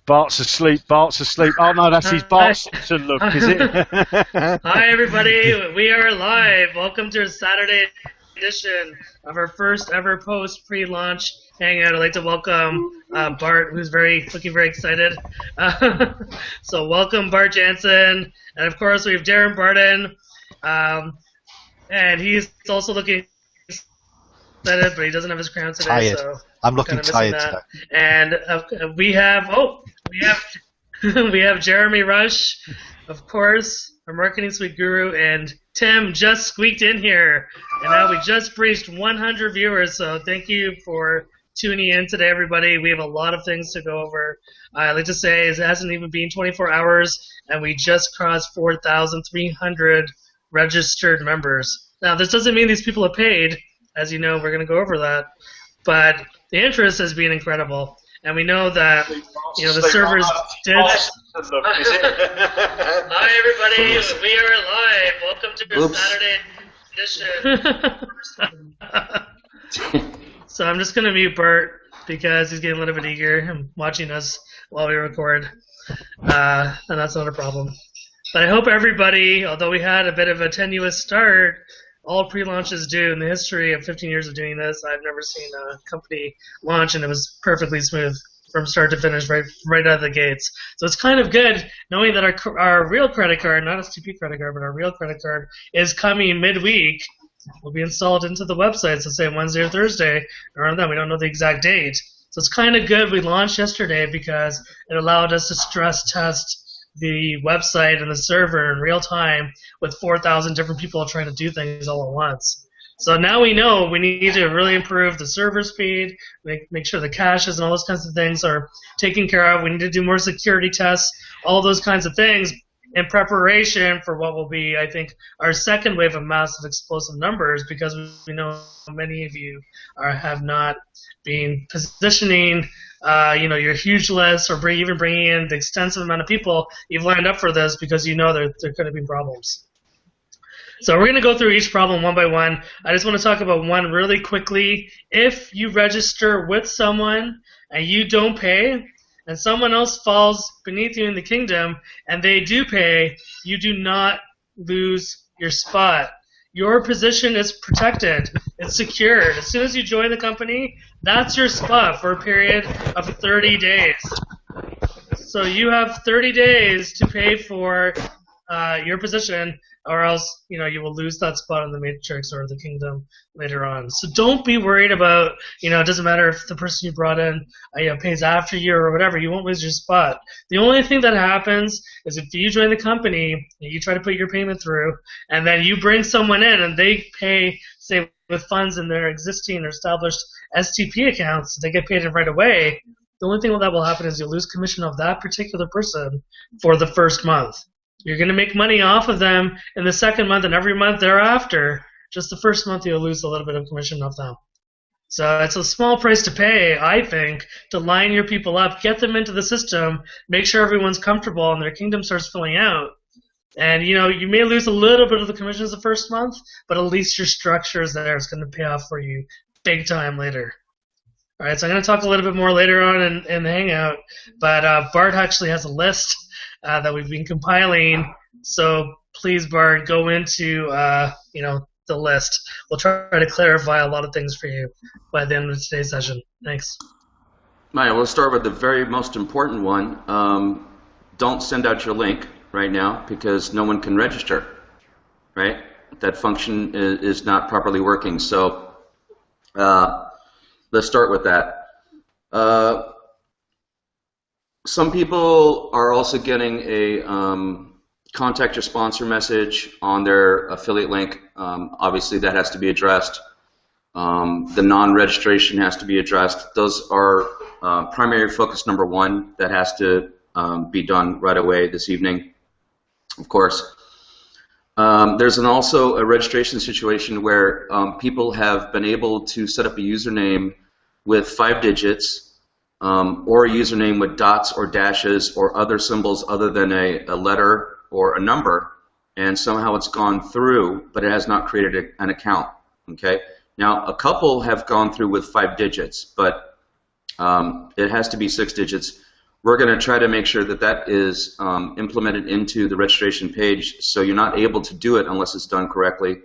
Bart's asleep. Bart's asleep. Oh no, that's his Bart Simpson look, is it? Hi everybody, we are live. Welcome to our Saturday edition of our first ever post pre-launch hangout. I'd like to welcome Bart, who's looking very excited. So welcome Bart Jansen, and of course we have Darren Barton, and he's also looking excited, but he doesn't have his crown today. Tired. So I'm looking tired today. And we have we have Jeremy Rush, of course, our marketing suite guru, and Tim just squeaked in here, and now we just reached 100 viewers. So thank you for tuning in today, everybody. We have a lot of things to go over. I'd like to say it hasn't even been 24 hours, and we just crossed 4,300 registered members. Now, this doesn't mean these people are paid. As you know, we're going to go over that. But the interest has been incredible. And we know that, you know, the servers did. Hi, everybody. We are live. Welcome to the Saturday edition. So I'm just going to mute Bart because he's getting a little bit eager and watching us while we record. And that's not a problem. But I hope everybody, although we had a bit of a tenuous start, all pre-launches do. In the history of 15 years of doing this, I've never seen a company launch and it was perfectly smooth from start to finish, right out of the gates. So it's kind of good knowing that our real credit card, not a STP credit card, but our real credit card is coming midweek. Will be installed into the website, so say Wednesday or Thursday. Around that, we don't know the exact date. So it's kind of good we launched yesterday because it allowed us to stress test the website and the server in real time with 4,000 different people trying to do things all at once. So now we know we need to really improve the server speed, make sure the caches and all those kinds of things are taken care of. We need to do more security tests, all those kinds of things in preparation for what will be, I think, our second wave of massive explosive numbers, because we know many of you have not been positioning your huge list or even bringing in the extensive amount of people you've lined up for this because you know there could have been problems. So we're going to go through each problem one by one. I just want to talk about one really quickly. If you register with someone and you don't pay, and someone else falls beneath you in the kingdom and they do pay, you do not lose your spot. Your position is protected. It's secured. As soon as you join the company, that's your spot for a period of 30 days. So you have 30 days to pay for your position, or else you will lose that spot in the matrix or the kingdom later on. So don't be worried about, it doesn't matter if the person you brought in pays after you or whatever. You won't lose your spot. The only thing that happens is if you join the company and you try to put your payment through, and then you bring someone in and they pay, say, with funds in their existing or established STP accounts, they get paid in right away. The only thing that will happen is you'll lose commission of that particular person for the first month. You're going to make money off of them in the second month and every month thereafter. Just the first month you'll lose a little bit of commission off them. So it's a small price to pay, I think, to line your people up, get them into the system, make sure everyone's comfortable and their kingdom starts filling out. And, you may lose a little bit of the commissions the first month, but at least your structure is there. It's going to pay off for you big time later. All right, so I'm going to talk a little bit more later on in the Hangout, but Bart actually has a list that we've been compiling. So please, Bart, go into the list. We'll try to clarify a lot of things for you by the end of today's session. Thanks. All right, we'll start with the very most important one. Don't send out your link right now because no one can register, right? That function is not properly working. So let's start with that. Some people are also getting a contact your sponsor message on their affiliate link. Obviously, that has to be addressed. The non-registration has to be addressed. Those are primary focus number one that has to be done right away this evening, of course. There's also a registration situation where people have been able to set up a username with 5 digits or a username with dots or dashes or other symbols other than a letter or a number, and somehow it's gone through, but it has not created an account. Okay. Now, a couple have gone through with 5 digits, but it has to be 6 digits. we're going to try to make sure that that is implemented into the registration page, so you're not able to do it unless it's done correctly,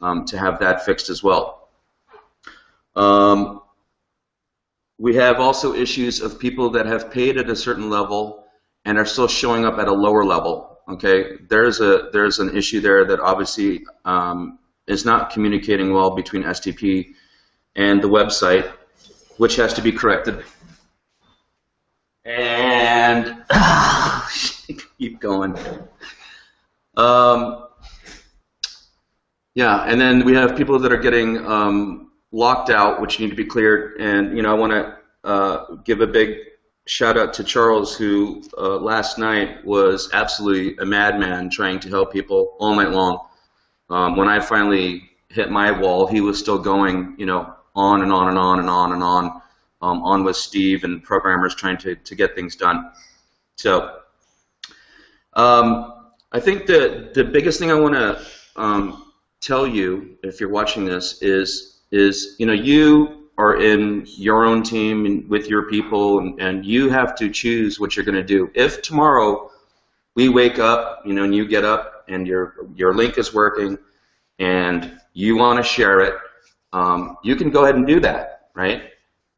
to have that fixed as well. We have also issues of people that have paid at a certain level and are still showing up at a lower level. Okay, there's an issue there that obviously is not communicating well between STP and the website, which has to be corrected. And keep going. Yeah, and then we have people that are getting locked out, which need to be cleared. And I want to give a big shout out to Charles, who last night was absolutely a madman trying to help people all night long. When I finally hit my wall, he was still going, on and on and on and on and on with Steve and programmers trying to get things done. So I think the biggest thing I want to tell you, if you're watching this, is you are in your own team and with your people, and you have to choose what you're going to do. If tomorrow we wake up, and you get up and your link is working and you want to share it, you can go ahead and do that, right?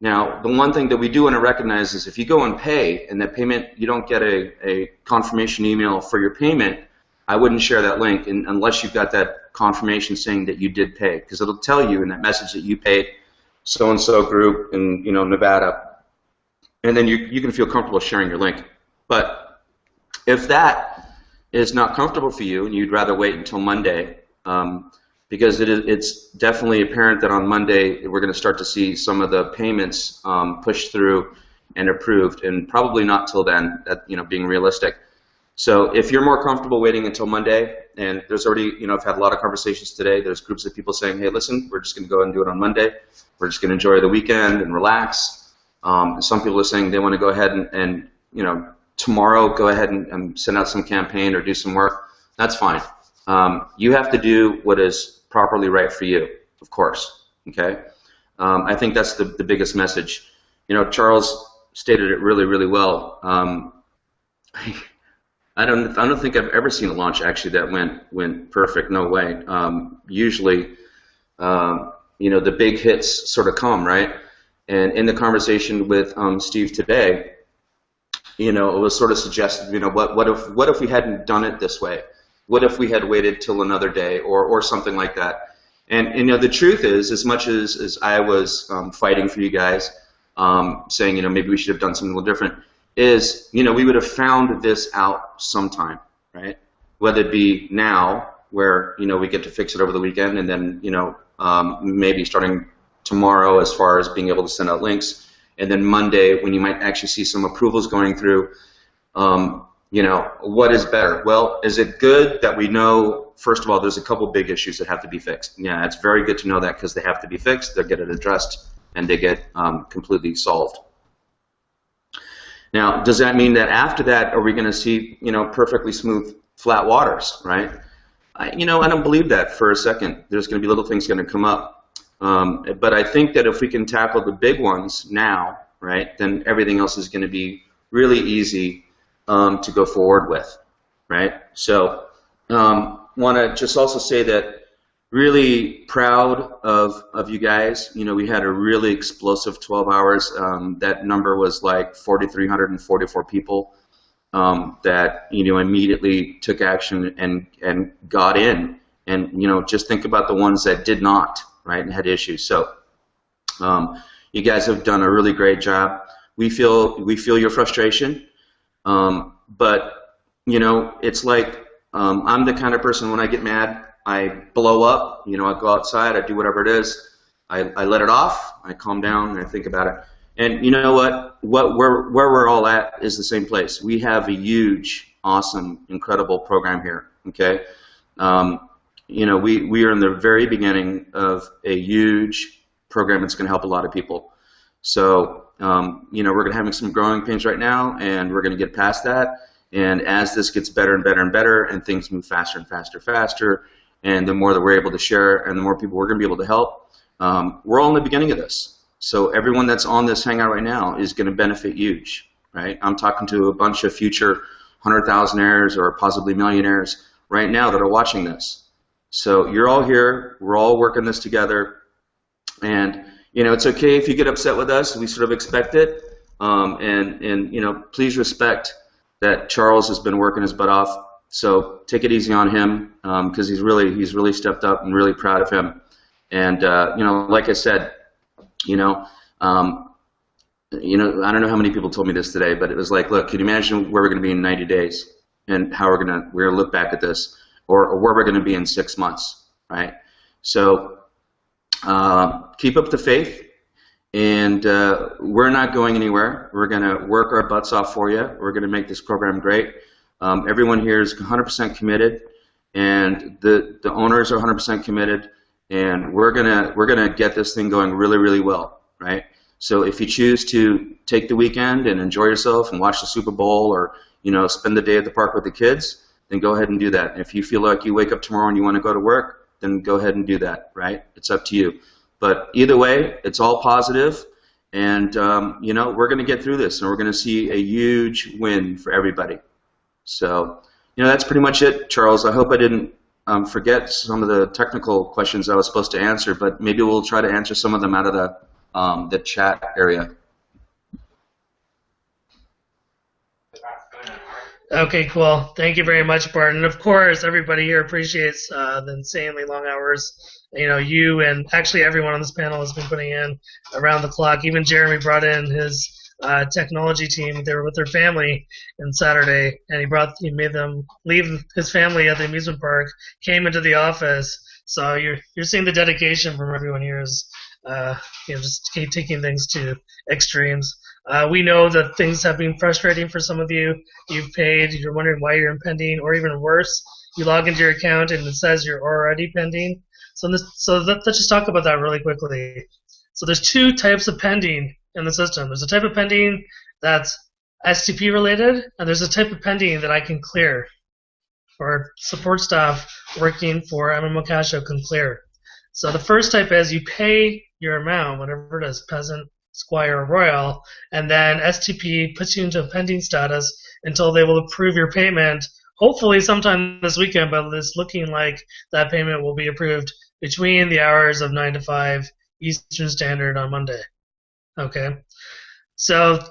Now, the one thing that we do want to recognize is if you go and pay, and that payment, you don't get a confirmation email for your payment, I wouldn't share that link unless you've got that confirmation saying that you did pay, because it'll tell you in that message that you paid so-and-so group in Nevada, and then you can feel comfortable sharing your link. But if that is not comfortable for you and you'd rather wait until Monday, because it's definitely apparent that on Monday we're going to start to see some of the payments pushed through and approved, and probably not till then, being realistic. So if you're more comfortable waiting until Monday, and there's already, I've had a lot of conversations today, there's groups of people saying, hey, listen, we're just going to go and do it on Monday. We're just going to enjoy the weekend and relax. Some people are saying they want to go ahead and tomorrow go ahead and send out some campaign or do some work. That's fine. You have to do what is properly right for you, of course. Okay. I think that's the biggest message. Charles stated it really, really well. I don't think I've ever seen a launch actually that went perfect. No way. Usually, the big hits sort of come, right? And in the conversation with Steve today, it was sort of suggested, what if we hadn't done it this way? What if we had waited till another day, or something like that? And the truth is, as much as I was fighting for you guys, saying maybe we should have done something a little different, is, we would have found this out sometime, right? Whether it be now, where, we get to fix it over the weekend, and then, maybe starting tomorrow as far as being able to send out links, and then Monday when you might actually see some approvals going through, what is better? Well, is it good that we know, first of all, there's a couple big issues that have to be fixed? Yeah, it's very good to know that, because they have to be fixed, they'll get it addressed, and they get completely solved. Now, does that mean that after that, are we going to see, perfectly smooth, flat waters, right? I don't believe that for a second. There's going to be little things going to come up. But I think that if we can tackle the big ones now, right, then everything else is going to be really easy to go forward with, right? So, want to just also say that really proud of you guys. We had a really explosive 12 hours. That number was like 4,344 people that immediately took action and got in. And just think about the ones that did not, right, and had issues. So you guys have done a really great job. We feel your frustration, but it's like I'm the kind of person, when I get mad, I blow up, I go outside, I do whatever it is, I let it off, I calm down, and I think about it. And you know what? Where we're all at is the same place. We have a huge, awesome, incredible program here, okay? We are in the very beginning of a huge program that's going to help a lot of people. So, we're going to have some growing pains right now, and we're going to get past that. And as this gets better and better and better, and things move faster and faster and faster, and the more that we're able to share and the more people we're going to be able to help, we're all in the beginning of this. So everyone that's on this Hangout right now is going to benefit huge. right? I'm talking to a bunch of future 100,000aires or possibly millionaires right now that are watching this. So you're all here. We're all working this together. And, you know, it's okay if you get upset with us. We sort of expect it. And you know, please respect that Charles has been working his butt off. So take it easy on him, because he's really stepped up, and really proud of him. And you know, like I said, you know, I don't know how many people told me this today, but it was like, look, can you imagine where we're going to be in 90 days, and how we're going to look back at this, or where we're going to be in 6 months, right? So keep up the faith, and we're not going anywhere. We're going to work our butts off for you. We're going to make this program great. Everyone here is 100% committed, and the owners are 100% committed, and we're gonna get this thing going really, really well, right? So if you choose to take the weekend and enjoy yourself and watch the Super Bowl, or you know, spend the day at the park with the kids, then go ahead and do that. And if you feel like you wake up tomorrow and you want to go to work, then go ahead and do that, right? It's up to you. But either way, it's all positive, and you know, we're going to get through this, and we're going to see a huge win for everybody. So, you know, that's pretty much it, Charles. I hope I didn't forget some of the technical questions I was supposed to answer, but maybe we'll try to answer some of them out of the chat area. Okay, cool. Thank you very much, Bart. And of course, everybody here appreciates the insanely long hours. You know, you and actually everyone on this panel has been putting in around the clock. Even Jeremy brought in his technology team. They were with their family on Saturday, and he made them leave his family at the amusement park, came into the office. So you're seeing the dedication from everyone here is you know, just keep taking things to extremes. We know that things have been frustrating for some of you. You've paid, you're wondering why you're impending, or even worse, you log into your account and it says you're already pending. So let's just talk about that really quickly. So there's two types of pending in the system. There's a type of pending that's STP related, and there's a type of pending that I can clear, or support staff working for MMO Cashout can clear. So the first type is you pay your amount, whatever it is, peasant, squire, or royal, and then STP puts you into a pending status until they will approve your payment, hopefully sometime this weekend, but it's looking like that payment will be approved between the hours of 9 to 5 Eastern Standard on Monday. Okay, so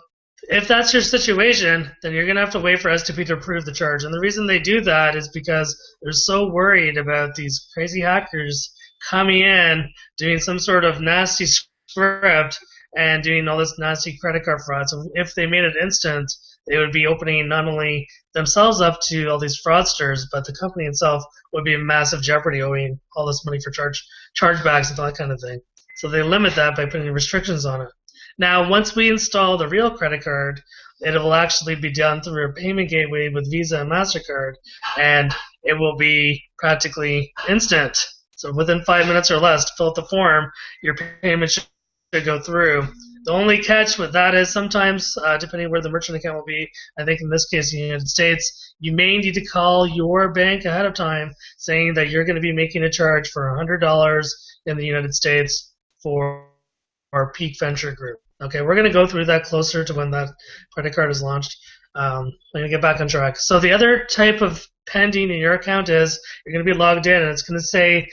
if that's your situation, then you're going to have to wait for STP to approve the charge. And the reason they do that is because they're so worried about these crazy hackers coming in, doing some sort of nasty script, and doing all this nasty credit card fraud. So if they made it instant, they would be opening not only themselves up to all these fraudsters, but the company itself would be in massive jeopardy owing all this money for chargebacks and all that kind of thing. So they limit that by putting restrictions on it. Now, once we install the real credit card, it will actually be done through a payment gateway with Visa and MasterCard, and it will be practically instant. So within 5 minutes or less to fill out the form, your payment should go through. The only catch with that is sometimes, depending where the merchant account will be, I think in this case in the United States, you may need to call your bank ahead of time saying that you're going to be making a charge for $100 in the United States for our Peak Venture Group. Okay, we're going to go through that closer to when that credit card is launched. I'm going to get back on track. So the other type of pending in your account is you're going to be logged in, and it's going to say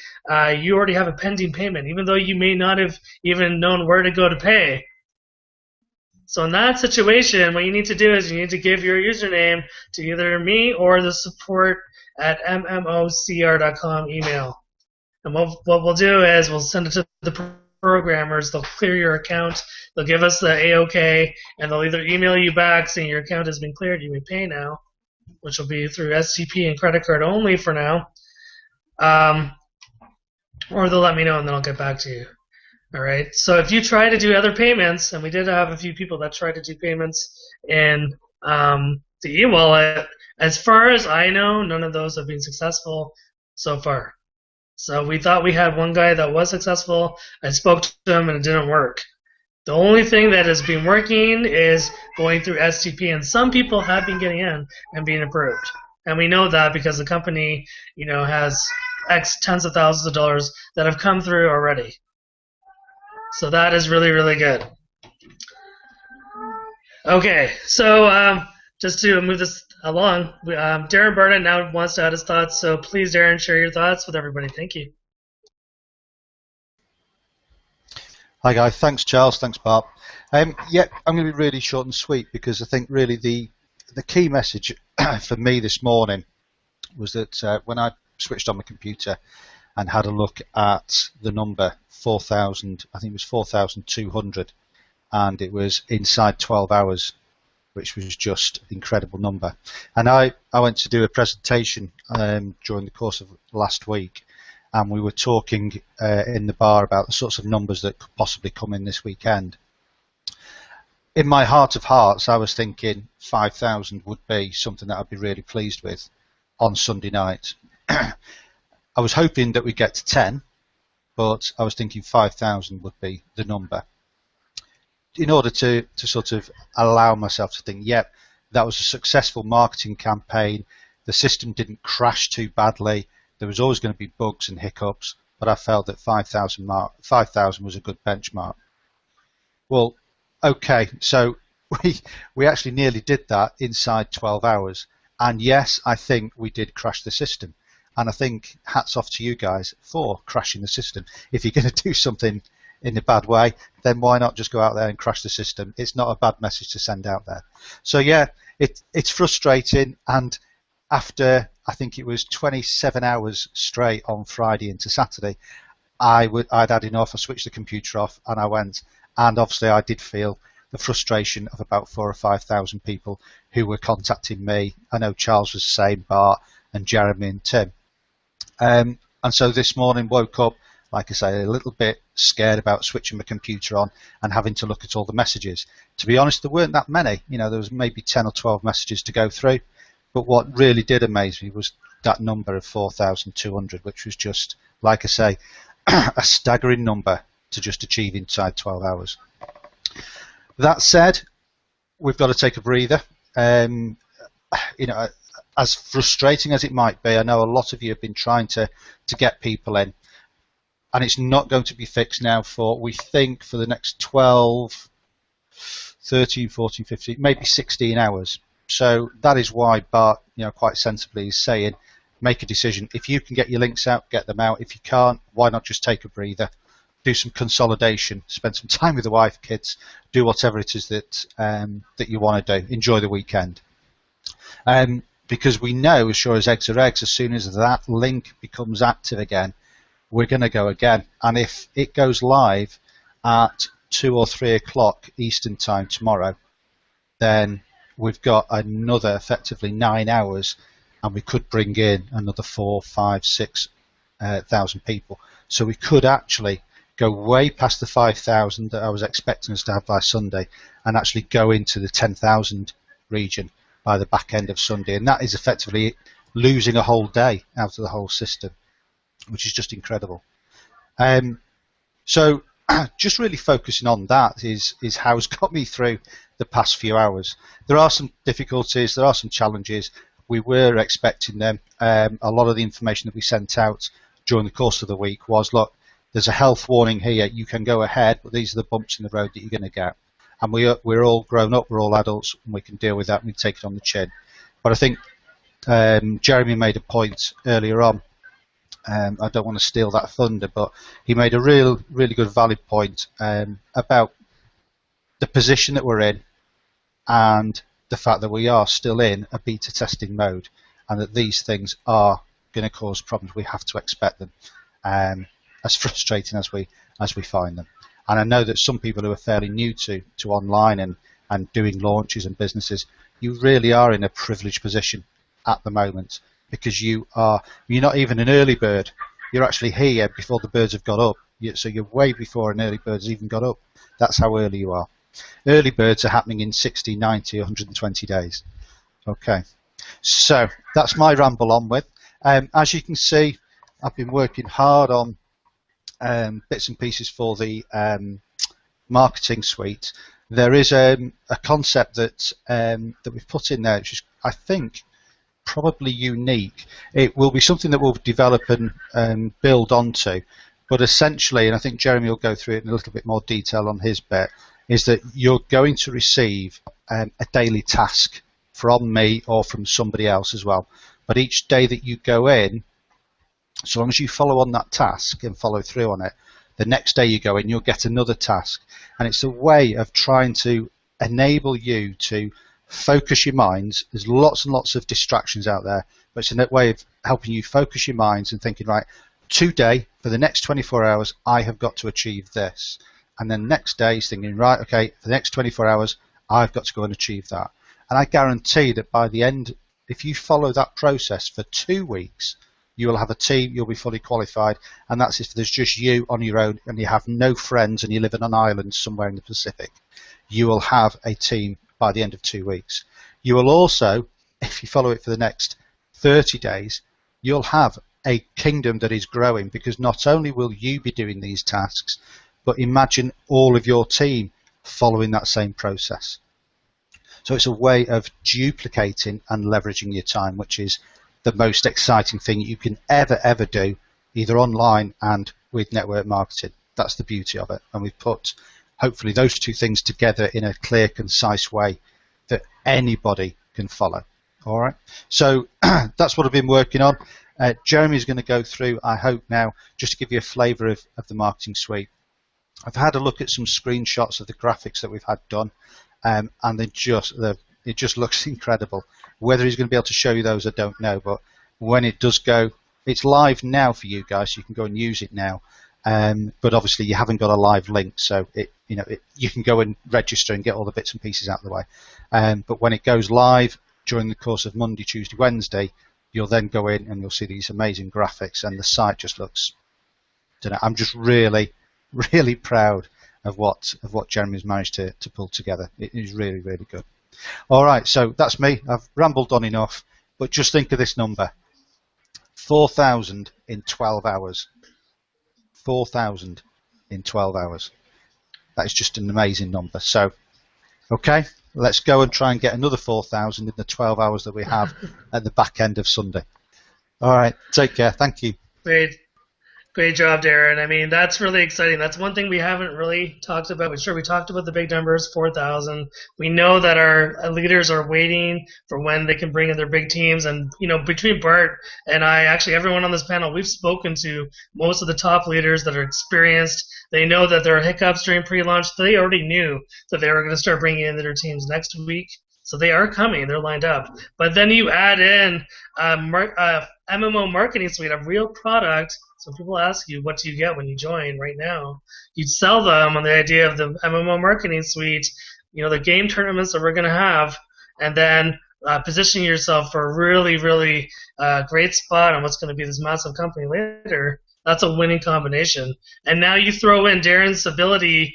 you already have a pending payment, even though you may not have even known where to go to pay. So in that situation, what you need to do is you need to give your username to either me or the support at mmocr.com email. And what we'll do is we'll send it to the programmers. They'll clear your account. They'll give us the A-OK, and they'll either email you back saying your account has been cleared, you may pay now, which will be through STP and credit card only for now. Or they'll let me know and then I'll get back to you. All right. So if you try to do other payments, and we did have a few people that tried to do payments in the e-wallet, as far as I know, none of those have been successful so far. So we thought we had one guy that was successful. I spoke to him and it didn't work. The only thing that has been working is going through STP, and some people have been getting in and being approved. And we know that because the company, you know, has tens of thousands of dollars that have come through already. So that is really, really good. Okay, so just to move this along, Darren Burnett now wants to add his thoughts. So please, Darren, share your thoughts with everybody. Thank you. Hi guys, thanks Charles, thanks Bart. Yeah, I'm going to be really short and sweet because I think really the key message for me this morning was that when I switched on my computer and had a look at the number 4,000, I think it was 4,200, and it was inside 12 hours, which was just an incredible number. And I went to do a presentation during the course of last week, and we were talking in the bar about the sorts of numbers that could possibly come in this weekend. In my heart of hearts, I was thinking 5,000 would be something that I'd be really pleased with on Sunday night. I was hoping that we'd get to 10, but I was thinking 5,000 would be the number. In order to sort of allow myself to think, yep, that was a successful marketing campaign, the system didn't crash too badly, there was always going to be bugs and hiccups, but I felt that 5,000 was a good benchmark. Well, okay, so we actually nearly did that inside 12 hours. And yes, I think we did crash the system. And I think hats off to you guys for crashing the system. If you're going to do something in a bad way, then why not just go out there and crash the system? It's not a bad message to send out there. So yeah, it's frustrating. And after, I think it was 27 hours straight on Friday into Saturday, I'd had enough. I switched the computer off and I went. And obviously I did feel the frustration of about 4,000 or 5,000 people who were contacting me. I know Charles was the same, Bart and Jeremy and Tim. And so this morning woke up, like I say, a little bit scared about switching my computer on and having to look at all the messages. To be honest, there weren't that many. You know, there was maybe 10 or 12 messages to go through. But what really did amaze me was that number of 4,200, which was just, like I say, a staggering number to just achieve inside 12 hours. That said, we've got to take a breather. You know, as frustrating as it might be, I know a lot of you have been trying to get people in, and it's not going to be fixed now for, we think, for the next 12, 13, 14, 15, maybe 16 hours. So that is why Bart, you know, quite sensibly is saying, make a decision. If you can get your links out, get them out. If you can't, why not just take a breather, do some consolidation, spend some time with the wife, kids, do whatever it is that that you want to do. Enjoy the weekend. Because we know, as sure as eggs are eggs, as soon as that link becomes active again, we're going to go again. And if it goes live at 2 or 3 o'clock Eastern time tomorrow, then we've got another effectively 9 hours, and we could bring in another 4, 5, 6,000 people. So we could actually go way past the 5,000 that I was expecting us to have by Sunday, and actually go into the 10,000 region by the back end of Sunday. And that is effectively losing a whole day out of the whole system, which is just incredible. So just really focusing on that is how it's got me through the past few hours. There are some difficulties, there are some challenges. We were expecting them. A lot of the information that we sent out during the course of the week was, look, there's a health warning here, you can go ahead, but these are the bumps in the road that you're going to get. And we're all grown up, we're all adults, and we can deal with that, and we take it on the chin. But I think Jeremy made a point earlier on. I don't want to steal that thunder, but he made a really good, valid point about the position that we're in and the fact that we are still in a beta testing mode, and that these things are going to cause problems. We have to expect them, as frustrating as we find them. And I know that some people who are fairly new to online and doing launches and businesses, you really are in a privileged position at the moment, because you're not even an early bird. You're actually here before the birds have got up. So you're way before an early bird's even got up. That's how early you are. Early birds are happening in 60, 90, 120 days. Okay, so that's my ramble on with. As you can see, I've been working hard on bits and pieces for the marketing suite. There is a concept that we've put in there, which is, I think, probably unique. It will be something that we'll develop and build onto, but essentially, and I think Jeremy will go through it in a little bit more detail on his bit, is that you're going to receive a daily task from me or from somebody else as well. But each day that you go in, so long as you follow on that task and follow through on it, the next day you go in, you'll get another task. And it's a way of trying to enable you to focus your minds. There's lots and lots of distractions out there, but it's a way of helping you focus your minds and thinking, right, today, for the next 24 hours, I have got to achieve this. And then next day is thinking, right, okay, for the next 24 hours, I've got to go and achieve that. And I guarantee that by the end, if you follow that process for 2 weeks, you will have a team, you'll be fully qualified, and that's if there's just you on your own and you have no friends and you live on an island somewhere in the Pacific. You will have a team by the end of 2 weeks. You will also, if you follow it for the next 30 days, you'll have a kingdom that is growing, because not only will you be doing these tasks, but imagine all of your team following that same process. So it's a way of duplicating and leveraging your time, which is the most exciting thing you can ever do, either online and with network marketing. That's the beauty of it. And we've put, hopefully, those two things together in a clear, concise way that anybody can follow. All right. So that's what I've been working on. Jeremy's going to go through, I hope now, just to give you a flavour of the marketing suite. I've had a look at some screenshots of the graphics that we've had done, and it just looks incredible. Whether he's going to be able to show you those, I don't know, but when it does go, it's live now for you guys, so you can go and use it now. But obviously you haven't got a live link, so you can go and register and get all the bits and pieces out of the way. But when it goes live during the course of Monday, Tuesday, Wednesday, you'll then go in and you'll see these amazing graphics, and the site just looks, I'm just really proud of what Jeremy's managed to pull together. It is really good. All right, so that's me. I've rambled on enough, but just think of this number: 4,000 in 12 hours. 4,000 in 12 hours. That is just an amazing number. So, okay, let's go and try and get another 4,000 in the 12 hours that we have at the back end of Sunday. All right, take care. Thank you. Great job, Darren. I mean, that's really exciting. That's one thing we haven't really talked about. Sure, we talked about the big numbers, 4,000. We know that our leaders are waiting for when they can bring in their big teams. And, between Bart and I, actually everyone on this panel, we've spoken to most of the top leaders that are experienced. They know that there are hiccups during pre-launch. They already knew that they were going to start bringing in their teams next week. So they are coming. They're lined up. But then you add in MMO marketing suite, a real product. So people ask you, what do you get when you join right now? You'd sell them on the idea of the MMO marketing suite, the game tournaments that we're going to have, and then positioning yourself for a really great spot on what's going to be this massive company later. That's a winning combination. And now you throw in Darren's ability,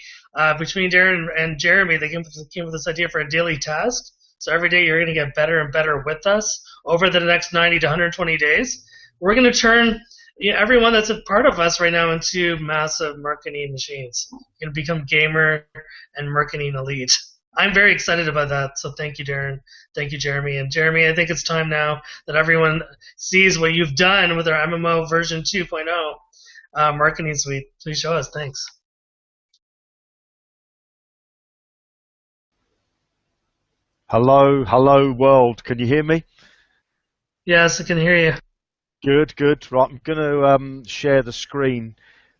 between Darren and Jeremy, they came up with this idea for a daily task. So every day you're going to get better and better with us over the next 90 to 120 days. We're going to turn everyone that's a part of us right now into massive marketing machines. You're going to become gamer and marketing elite. I'm very excited about that. So thank you, Darren. Thank you, Jeremy. And Jeremy, I think it's time now that everyone sees what you've done with our MMO version 2.0 marketing suite. Please show us. Thanks. Hello world. Can you hear me? Yes, I can hear you. Good. Right, I'm going to share the screen.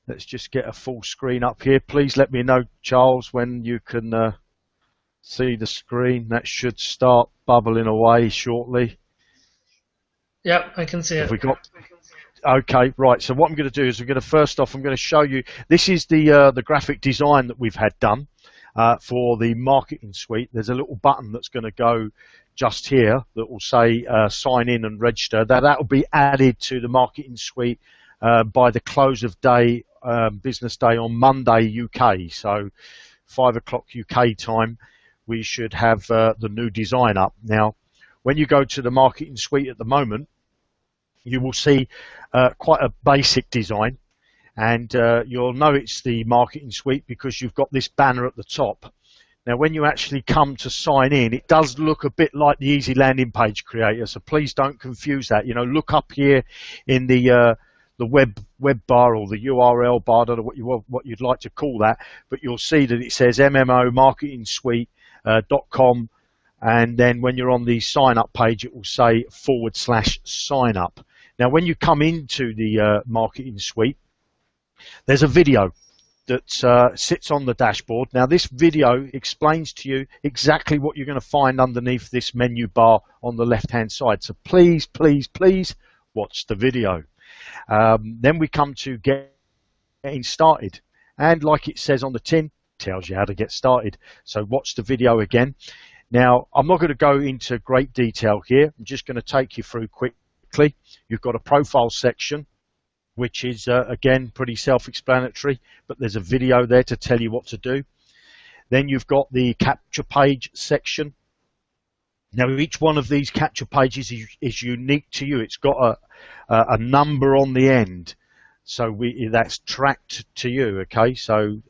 Let's just get a full screen up here. Please let me know, Charles, when you can see the screen. That should start bubbling away shortly. Yep, I can see it. Okay, right. So what I'm going to do is I'm going to show you. This is the graphic design that we've had done for the marketing suite. There's a little button that's going to go just here that will say sign in and register. That will be added to the marketing suite by the close of day, business day on Monday UK. So 5 o'clock UK time, we should have the new design up. Now, when you go to the marketing suite at the moment, you will see quite a basic design, and you'll know it's the marketing suite because you've got this banner at the top. Now, when you actually come to sign in, it does look a bit like the Easy Landing Page Creator, so please don't confuse that. Look up here in the the web bar or the URL bar, I don't know what you'd like to call that, but you'll see that it says MMOmarketingsuite.com, and then when you're on the sign up page, it will say /sign up. Now, when you come into the Marketing Suite, there's a video that sits on the dashboard. Now, this video explains to you exactly what you're going to find underneath this menu bar on the left-hand side. So please, please, please watch the video. Then we come to getting started. And like it says on the tin, tells you how to get started. So watch the video again. Now, I'm not going to go into great detail here. I'm just going to take you through quickly. You've got a profile section, which is, again, pretty self-explanatory, but there's a video there to tell you what to do. Then you've got the capture page section. Now, each one of these capture pages is unique to you. It's got a number on the end, so that's tracked to you, okay? So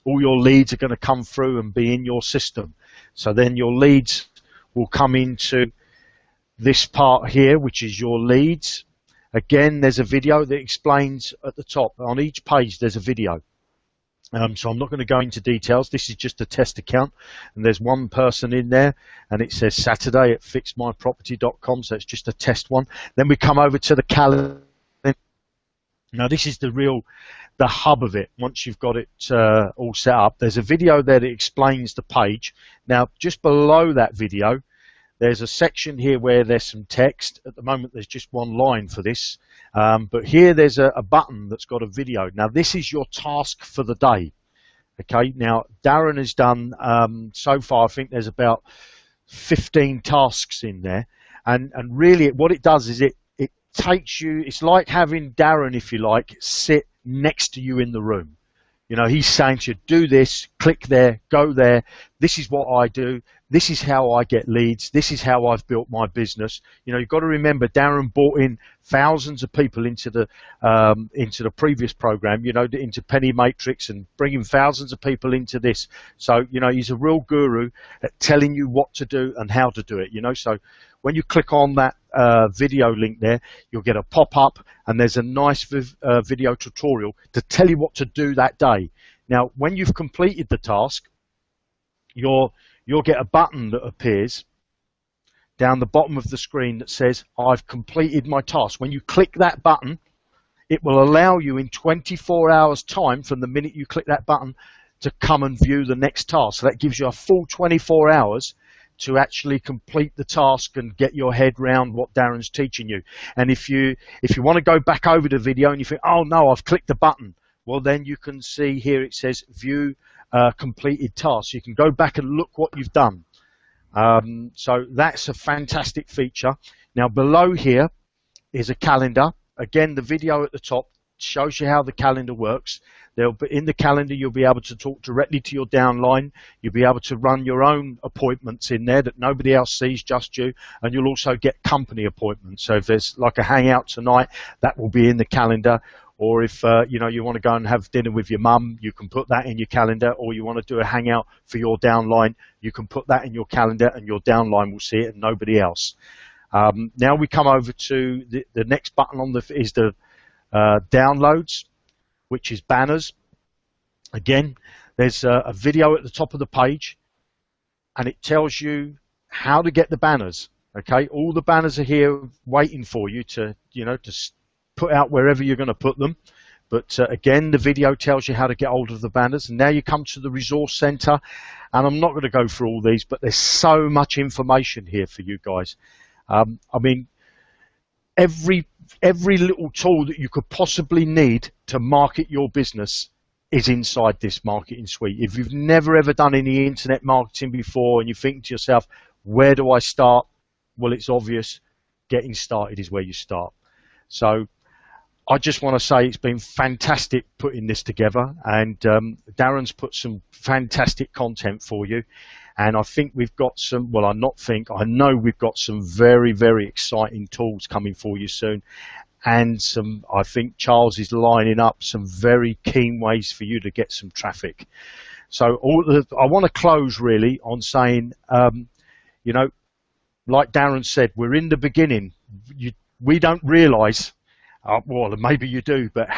all your leads are going to come through and be in your system. So then your leads will come into this part here, which is your leads. Again, there's a video that explains at the top. On each page, there's a video. So I'm not going to go into details. This is just a test account, and there's one person in there, and it says Saturday at fixmyproperty.com, so it's just a test one. Then we come over to the calendar. Now, this is the hub of it. Once you've got it all set up, there's a video there that explains the page. Now, just below that video, there's a section here where there's some text. At the moment, there's just one line for this. But here there's a button that's got a video. Now, this is your task for the day. Okay, now, Darren has done, so far, I think there's about 15 tasks in there. And really, what it does is it takes you, it's like having Darren, if you like, sit next to you in the room. You know, he's saying to you, do this, click there, go there. This is what I do. This is how I get leads. This is how I've built my business. You know, you've got to remember, Darren brought in thousands of people into the previous program, you know, into Penny Matrix, and bringing thousands of people into this. So, you know, he's a real guru at telling you what to do and how to do it, you know. So when you click on that video link there, you'll get a pop-up, and there's a nice video tutorial to tell you what to do that day. Now, when you've completed the task, you'll get a button that appears down the bottom of the screen that says, I've completed my task. When you click that button, it will allow you in 24 hours time from the minute you click that button to come and view the next task. So that gives you a full 24 hours to actually complete the task and get your head round what Darren's teaching you. And if you want to go back over the video and you think, oh no, I've clicked the button, well, then you can see here it says view completed task. You can go back and look what you've done. So that's a fantastic feature. Now, below here is a calendar. Again, the video at the top shows you how the calendar works. In the calendar, you'll be able to talk directly to your downline. You'll be able to run your own appointments in there that nobody else sees, just you. And you'll also get company appointments. So if there's like a hangout tonight, that will be in the calendar. Or if you know, you want to go and have dinner with your mum, you can put that in your calendar. Or you want to do a hangout for your downline, you can put that in your calendar, and your downline will see it and nobody else. Now we come over to the next button on is the downloads, which is banners. Again, there's a video at the top of the page, and it tells you how to get the banners. Okay, all the banners are here waiting for you to, you know, to put out wherever you're going to put them. But again, the video tells you how to get hold of the banners. And now you come to the resource center, and I'm not going to go through all these, but there's so much information here for you guys. I mean, every little tool that you could possibly need to market your business is inside this marketing suite. If you've never ever done any internet marketing before and you think to yourself, where do I start? Well, it's obvious. Getting started is where you start. So I just want to say it's been fantastic putting this together, and Darren's put some fantastic content for you. And I think we've got some, well, I know we've got some very, very exciting tools coming for you soon. And I think Charles is lining up some very keen ways for you to get some traffic. So I want to close really on saying, you know, like Darren said, we're in the beginning. We don't realize Well, maybe you do, but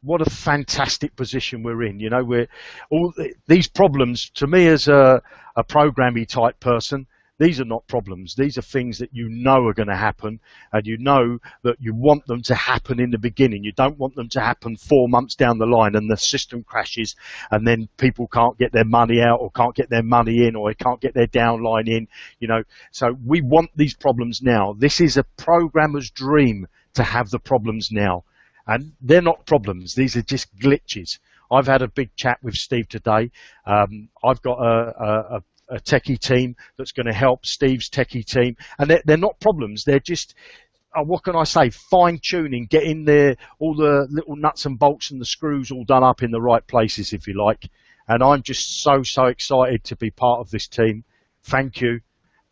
what a fantastic position we're in. You know, we're all these problems to me as a programmy type person. These are not problems. These are things that you know are going to happen, and you know that you want them to happen in the beginning. You don't want them to happen 4 months down the line and the system crashes and then people can't get their money out or can't get their money in or they can't get their downline in, you know. So we want these problems now. This is a programmer's dream to have the problems now. And they're not problems. These are just glitches. I've had a big chat with Steve today. I've got a techie team that's going to help Steve's techie team, and they're not problems. They're just, what can I say, fine-tuning, getting all the little nuts and bolts and the screws all done up in the right places, if you like. And I'm just so excited to be part of this team. Thank you,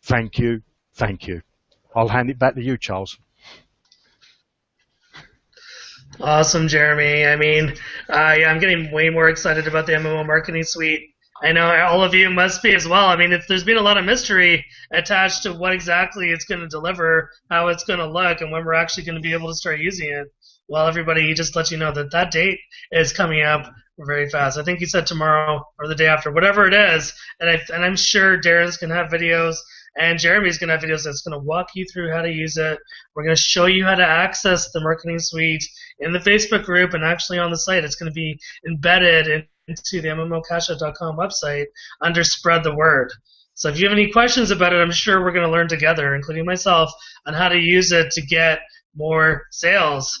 thank you, thank you. I'll hand it back to you, Charles. Awesome, Jeremy. I mean, yeah, I'm getting way more excited about the MMO marketing suite. I know all of you must be as well. I mean, there's been a lot of mystery attached to what exactly it's going to deliver, how it's going to look, and when we're actually going to be able to start using it. Well, everybody, he just let you know that date is coming up very fast. I think he said tomorrow or the day after, whatever it is. And I'm sure Darren's going to have videos, and Jeremy's going to have videos that's going to walk you through how to use it. We're going to show you how to access the marketing suite in the Facebook group and actually on the site. It's going to be embedded into the MMOCashout.com website under Spread the Word. So if you have any questions about it, I'm sure we're going to learn together, including myself, on how to use it to get more sales.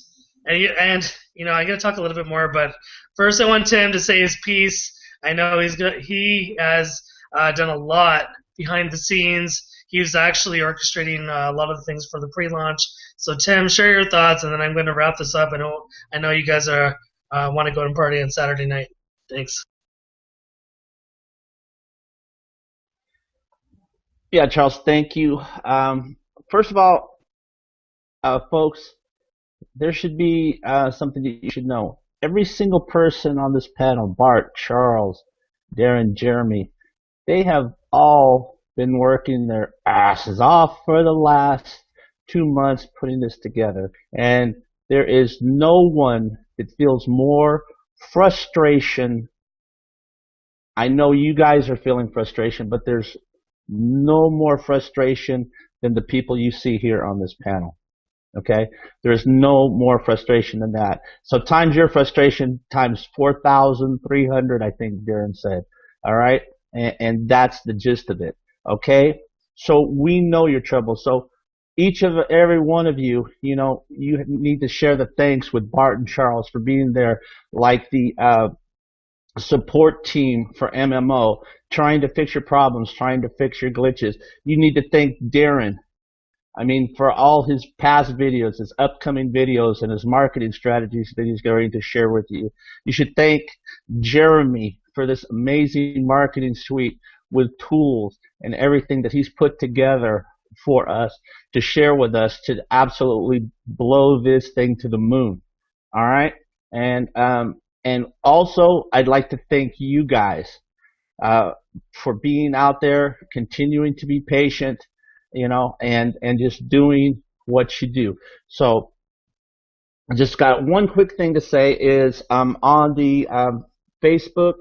And you know, I got to talk a little bit more, but first I want Tim to say his piece. I know he has done a lot behind the scenes. He was actually orchestrating a lot of the things for the pre-launch. So Tim, share your thoughts, and then I'm going to wrap this up. I know you guys want to go and party on Saturday night. Thanks. Yeah, Charles, thank you. First of all, folks, there should be something that you should know. Every single person on this panel, Bart, Charles, Darren, Jeremy, they have all been working their asses off for the last 2 months putting this together. And there is no one that feels more frustration. I know you guys are feeling frustration, but there's no more frustration than the people you see here on this panel. Okay? There's no more frustration than that. So times your frustration times 4,300, I think Darren said. All right? And that's the gist of it. Okay? So we know your trouble. So every one of you, you know, you need to share the thanks with Bart and Charles for being there, like the support team for MMO, trying to fix your problems, trying to fix your glitches. You need to thank Darren. I mean, for all his past videos, his upcoming videos, and his marketing strategies that he's going to share with you. You should thank Jeremy for this amazing marketing suite with tools and everything that he's put together for us to share with us to absolutely blow this thing to the moon. All right? And also, I'd like to thank you guys for being out there, continuing to be patient, you know, and just doing what you do. So I just got one quick thing to say is on the Facebook,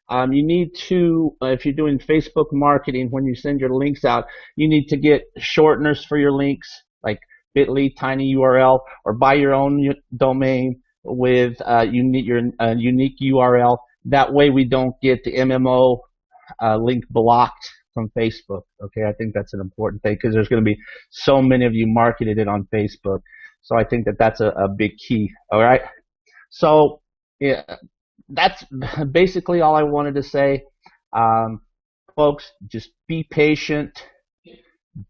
you need to, if you're doing Facebook marketing, when you send your links out, you need to get shorteners for your links, like bit.ly, tiny URL, or buy your own domain with your unique URL. That way we don't get the MMO link blocked from Facebook. Okay, I think that's an important thing because there's going to be so many of you marketed it on Facebook. So I think that's a big key. All right. So yeah, that's basically all I wanted to say. Folks, just be patient,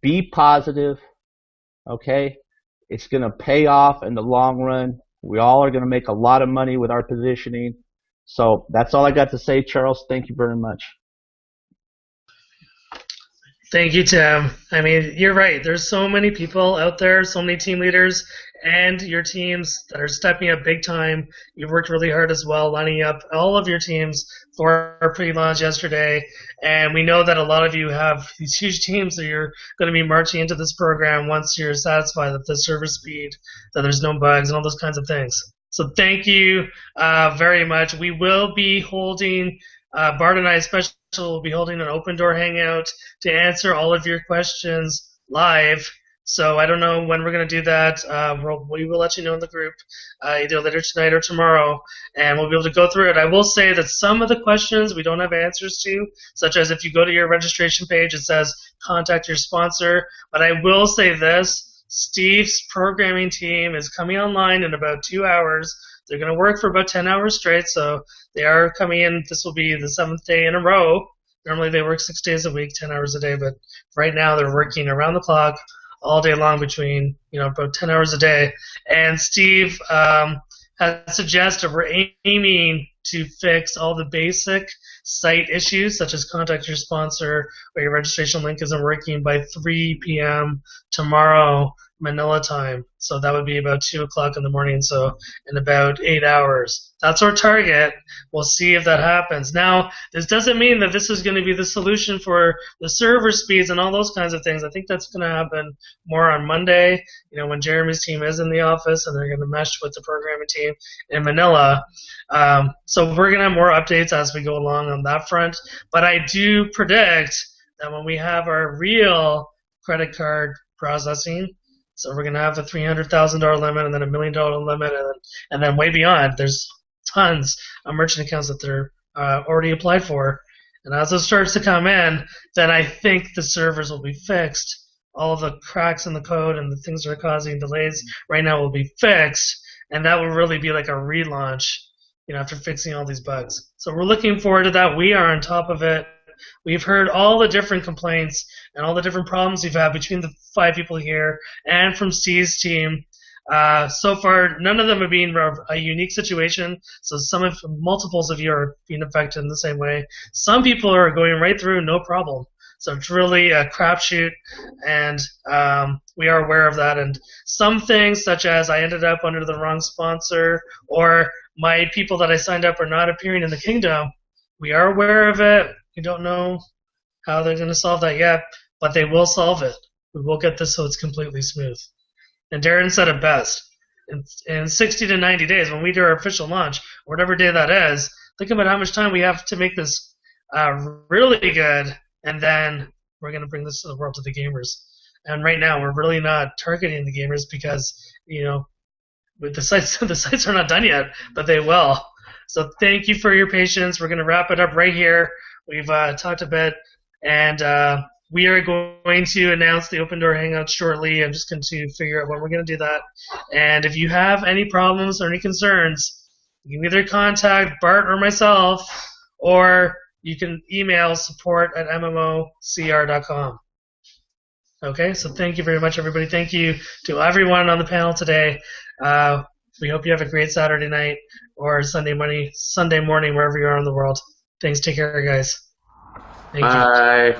be positive. Okay, it's going to pay off in the long run. We all are going to make a lot of money with our positioning. So that's all I got to say, Charles. Thank you very much. Thank you, Tim. I mean, you're right. There's so many people out there, so many team leaders, and your teams that are stepping up big time. You've worked really hard as well, lining up all of your teams for our pre-launch yesterday. And we know that a lot of you have these huge teams that you're going to be marching into this program once you're satisfied that the server speed, that there's no bugs, and all those kinds of things. So thank you very much. We will be holding, Bart and I especially will be holding an open door hangout to answer all of your questions live. So I don't know when we're going to do that. We will let you know in the group either later tonight or tomorrow, and we'll be able to go through it. I will say that some of the questions we don't have answers to, such as if you go to your registration page, it says contact your sponsor. But I will say this. Steve's programming team is coming online in about 2 hours. They're going to work for about 10 hours straight, so they are coming in. This will be the 7th day in a row. Normally they work 6 days a week, 10 hours a day, but right now they're working around the clock all day long between, about 10 hours a day. And Steve has suggested we're aiming to fix all the basic site issues, such as contact your sponsor or your registration link isn't working by 3 p.m. tomorrow Manila time. So that would be about 2 o'clock in the morning, so in about 8 hours. That's our target. We'll see if that happens. Now, this doesn't mean that this is going to be the solution for the server speeds and all those kinds of things. I think that's going to happen more on Monday, when Jeremy's team is in the office and they're going to mesh with the programming team in Manila. So we're going to have more updates as we go along on that front. But I do predict that when we have our real credit card processing, so we're going to have a $300,000 limit and then a $1 million limit and then way beyond. There's tons of merchant accounts that they're already applied for. And as it starts to come in, then I think the servers will be fixed. All the cracks in the code and the things that are causing delays right now will be fixed. And that will really be like a relaunch, after fixing all these bugs. So we're looking forward to that. We are on top of it. We've heard all the different complaints and all the different problems we've had between the 5 people here and from Steve's team. So far, none of them have been a unique situation. So multiples of you are being affected in the same way. Some people are going right through, no problem. So it's really a crapshoot, and we are aware of that. And some things, such as I ended up under the wrong sponsor, or my people that I signed up are not appearing in the kingdom, we are aware of it. We don't know how they're going to solve that yet, but they will solve it. We will get this so it's completely smooth. And Darren said it best. In 60 to 90 days, when we do our official launch, whatever day that is, think about how much time we have to make this really good, and then we're going to bring this to the world, to the gamers. And right now, we're really not targeting the gamers because, with the sites are not done yet, but they will. So thank you for your patience. We're going to wrap it up right here. We've talked a bit, and we are going to announce the Open Door Hangout shortly. I'm just going to figure out when we're going to do that. And if you have any problems or any concerns, you can either contact Bart or myself, or you can email support@mmocr.com. Okay, so thank you very much, everybody. Thank you to everyone on the panel today. We hope you have a great Saturday night or Sunday morning, wherever you are in the world. Thanks. Take care, guys. Thank you. Bye.